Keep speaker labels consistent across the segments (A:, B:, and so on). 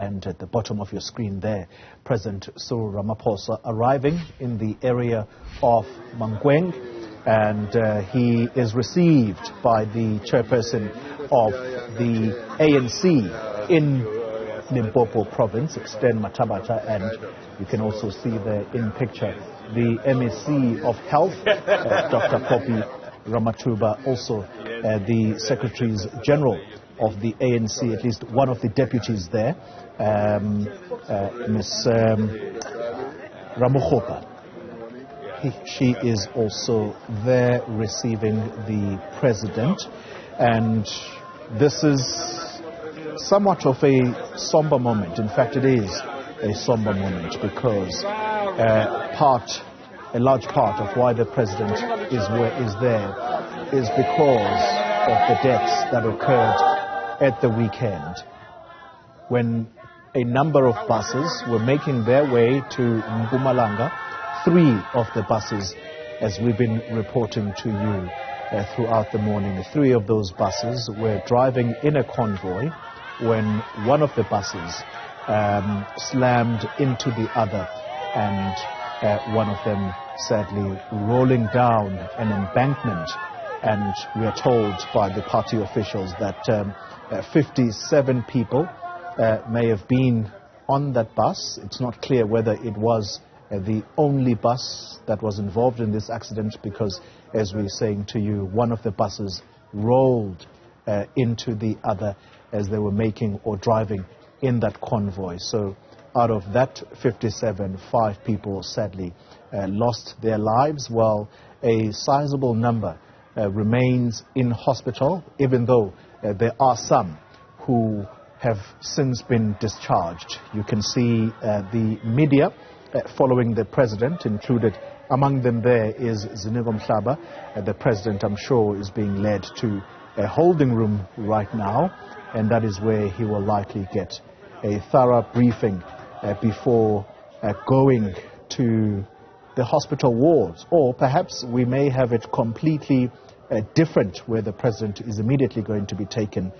A: And at the bottom of your screen there, President Cyril Ramaphosa arriving in the area of Mankweng, and he is received by the chairperson of the ANC in Limpopo province, Sten Matabata, and you can also see there in picture the MEC of Health, Dr. Poppy Ramathuba, also the Secretaries General of the ANC, at least one of the deputies there, Ms. Ramokgopa. She is also there receiving the president, and this is somewhat of a somber moment. In fact, it is a somber moment because a large part of why the president is there is because of the deaths that occurred at the weekend, when a number of buses were making their way to Mpumalanga. 3 of the buses, as we've been reporting to you throughout the morning, 3 of those buses were driving in a convoy when one of the buses slammed into the other, and one of them sadly rolling down an embankment. And we are told by the party officials that 57 people may have been on that bus. It's not clear whether it was the only bus that was involved in this accident, because, as we're saying to you, one of the buses rolled into the other as they were making or driving in that convoy. So out of that 57, 5 people sadly lost their lives, while a sizable number remains in hospital, even though there are some who have since been discharged. You can see the media following the president, included among them there is Ziniko Mhlaba. The president, I'm sure, is being led to a holding room right now, and that is where he will likely get a thorough briefing before going to the hospital wards. Or perhaps we may have it completely different, where the president is immediately going to be taken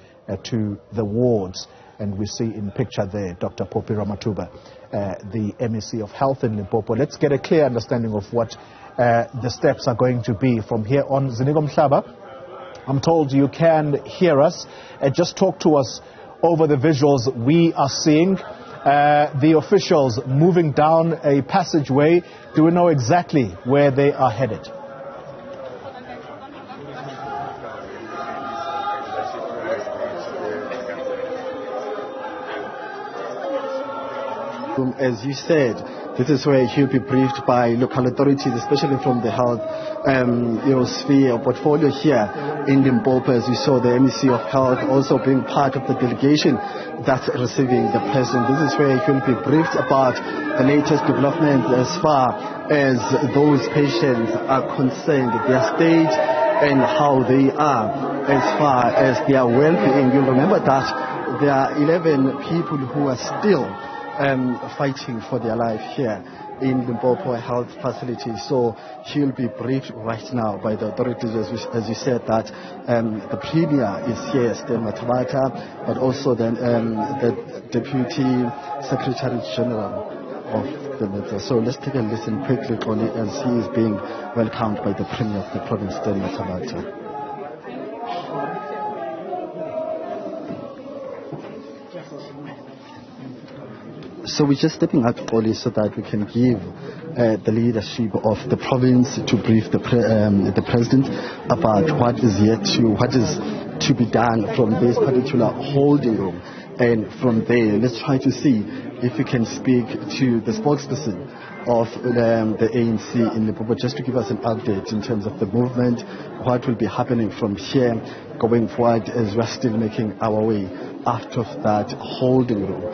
A: to the wards. And we see in picture there Dr. Poppy Ramathuba, the MEC of Health in Limpopo. Let's get a clear understanding of what the steps are going to be from here on. Ziniko Mhlaba, I'm told you can hear us. Just talk to us over the visuals we are seeing. The officials moving down a passageway. Do we know exactly where they are headed?
B: As you said, this is where he'll be briefed by local authorities, especially from the health sphere portfolio here in Limpopo. As you saw, the MEC of Health also being part of the delegation that's receiving the president. This is where he'll be briefed about the latest developments as far as those patients are concerned, their state and how they are as far as their well-being. You'll remember that there are 11 people who are still fighting for their life here in Limpopo Health Facility. So he'll be briefed right now by the authorities, as you said, that the Premier is here, Sten Matabata, but also then the Deputy Secretary General of the Metro. So let's take a listen quickly, Connie, as he is being welcomed by the Premier of the province, Sten Matabata. So we're just stepping out, Oli, so that we can give the leadership of the province to brief the president about what is to be done from this particular holding room. And from there, let's try to see if we can speak to the spokesperson of the ANC in Limpopo, just to give us an update in terms of the movement, what will be happening from here going forward as we're still making our way out of that holding room.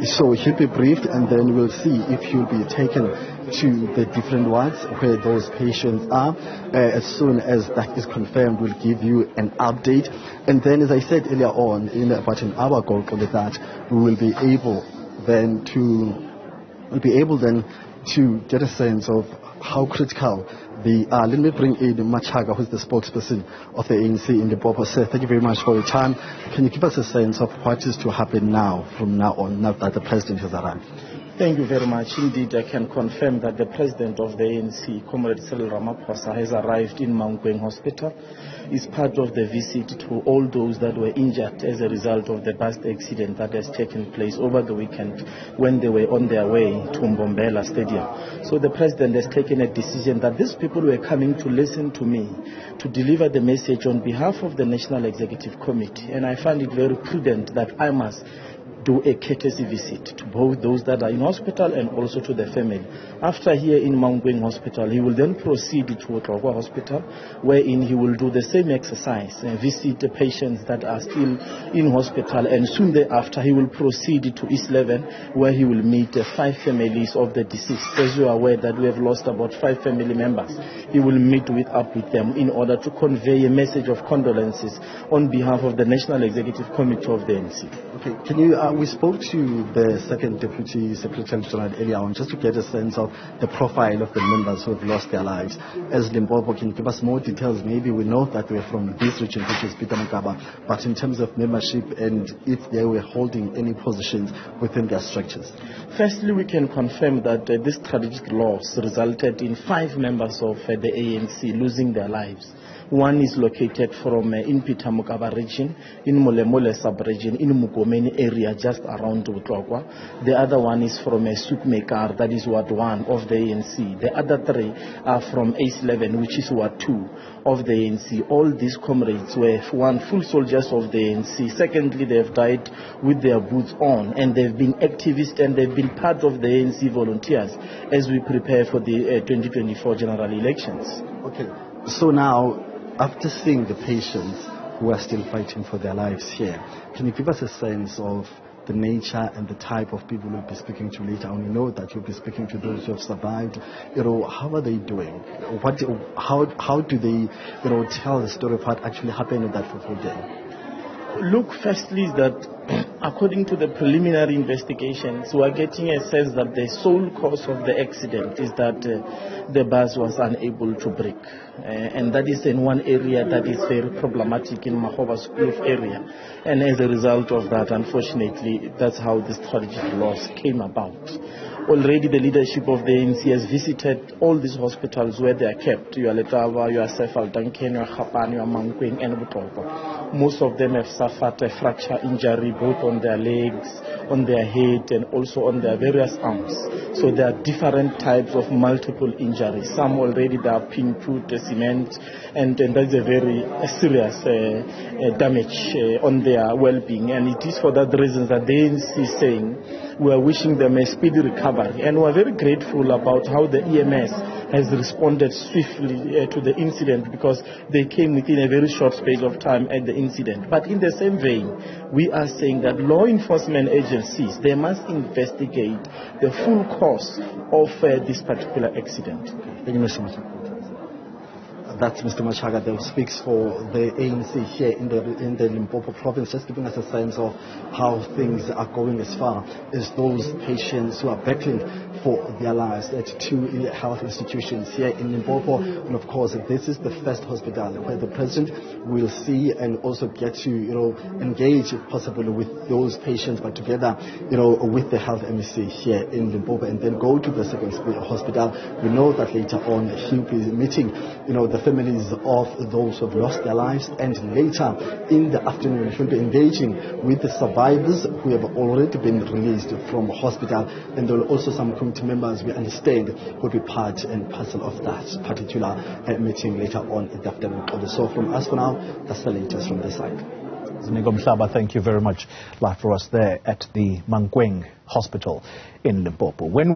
B: So he'll be briefed, and then we'll see if he'll be taken to the different wards where those patients are. As soon as that is confirmed, we'll give you an update. And then, as I said earlier on, in about an hour ago, with that, we will be able then to get a sense of how critical Let me bring in Machaga, who's the spokesperson of the ANC in Limpopo. Sir, thank you very much for your time. Can you give us a sense of what is to happen now, from now on, now that the president has arrived?
C: Thank you very much. Indeed, I can confirm that the president of the ANC, Comrade Cyril Ramaphosa, has arrived in Mankweng Hospital. It's part of the visit to all those that were injured as a result of the bus accident that has taken place over the weekend when they were on their way to Mbombela Stadium. So the president has taken a decision that these people were coming to listen to me, to deliver the message on behalf of the National Executive Committee. And I find it very prudent that I must do a courtesy visit to both those that are in hospital and also to the family. After here in Mankweng Hospital, he will then proceed to Mhlaba Hospital, wherein he will do the same exercise and visit the patients that are still in hospital, and soon thereafter he will proceed to East 11, where he will meet the 5 families of the deceased. As you are aware that we have lost about 5 family members, he will meet up with them in order to convey a message of condolences on behalf of the National Executive Committee of the ANC.
B: Okay, can you, we spoke to the second Deputy Secretary General earlier on, just to get a sense of the profile of the members who have lost their lives. As Limpopo, can you give us more details? Maybe we know that they're from this region, which is Mhlaba, but in terms of membership and if they were holding any positions within their structures.
C: Firstly, we can confirm that this tragic loss resulted in 5 members of the ANC losing their lives. One is located from in Mpumalanga region, in Molemole sub-region, in Mugomeni area, just around Utlokwa. The other one is from Sukmekar, that is Ward 1 of the ANC. The other 3 are from East 11, which is Ward 2 of the ANC. All these comrades were, one, full soldiers of the ANC. Secondly, they have died with their boots on, and they've been activists and they've been part of the ANC volunteers as we prepare for the 2024 general elections.
B: Okay, so now, after seeing the patients who are still fighting for their lives here, can you give us a sense of the nature and the type of people you'll be speaking to later on? We know that you'll be speaking to those who have survived. How are they doing? How do they, tell the story of what actually happened in that football game?
C: Look, firstly, that according to the preliminary investigations, we are getting a sense that the sole cause of the accident is that the bus was unable to brake. And that is in one area that is very problematic in Mahoba's Kloof area. And as a result of that, unfortunately, that's how this tragic loss came about. Already the leadership of the ANC has visited all these hospitals where they are kept. You are Letaba, you are Sefal Duncan, you are Khapani, you are Mankweng, and Butopo. Most of them have suffered a fracture injury both on their legs, on their head, and also on their various arms. So there are different types of multiple injuries. Some already they are being put cement, and that's a very serious damage on their well-being. And it is for that reason that the ANC is saying we are wishing them a speedy recovery. And we are very grateful about how the EMS has responded swiftly to the incident, because they came within a very short space of time at the incident. But in the same vein, we are saying that law enforcement agencies, they must investigate the full cause of this particular accident.
B: Thank you, Mr. Machaga. That's Mr. Machaga that speaks for the ANC here in the Limpopo province, just giving us a sense of how things are going as far as those patients who are battling for their lives at 2 health institutions here in Limpopo. And of course, this is the first hospital where the president will see and also get to, engage possibly with those patients, but together, with the health MEC here in Limpopo, and then go to the second hospital. We know that later on he'll be meeting, the families of those who have lost their lives, and later in the afternoon he'll be engaging with the survivors who have already been released from hospital, and there will also some committee members, we understand, will be part and parcel of that particular meeting later on in the afternoon. So from us for now, that's the latest from this side.
A: Ziniko Mhlaba, thank you very much. Live for us there at the Mankweng Hospital in Limpopo.